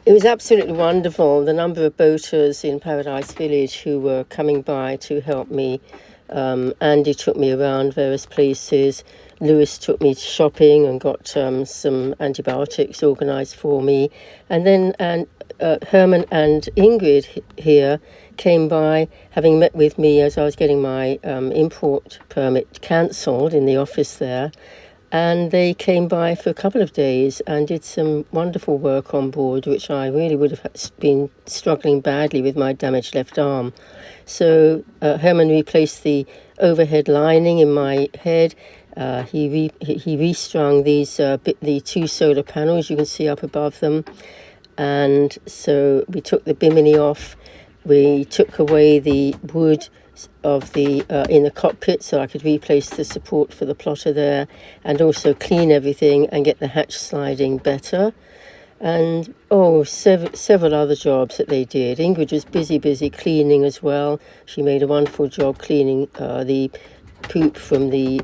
It was absolutely wonderful. The number of boaters in Paradise Village who were coming by to help me. Andy took me around various places. Lewis took me shopping and got some antibiotics organised for me. And then Hermann and Ingrid here came by, having met with me as I was getting my import permit cancelled in the office there. And they came by for a couple of days and did some wonderful work on board, which I really would have been struggling badly with my damaged left arm. So Hermann replaced the overhead lining in my head. He restrung the 2 solar panels you can see up above them. And so we took the bimini off. We took away the wood of the in the cockpit so I could replace the support for the plotter there, and also clean everything and get the hatch sliding better. And several other jobs that they did. Ingrid was busy cleaning as well. She made a wonderful job cleaning the poop from the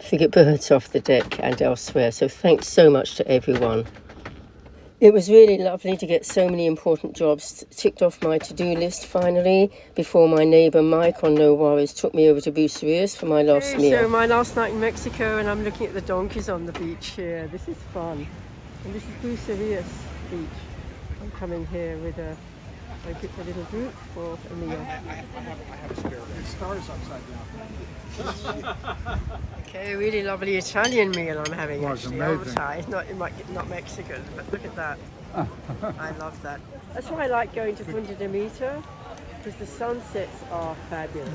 frigate birds off the deck and elsewhere. So thanks so much to everyone. It was really lovely to get so many important jobs ticked off my to-do list finally, before my neighbour Mike on No Worries took me over to Bucerías for my last meal. So my last night in Mexico, and I'm looking at the donkeys on the beach here. This is fun. And this is Bucerías beach. I'm coming here with a little group for a meal. I have a spare. The stars upside down. Okay, a really lovely Italian meal I'm having. Well, it's actually. amazing. It's not Mexican, but look at that. I love that. That's why I like going to Punta de Mita, because the sunsets are fabulous.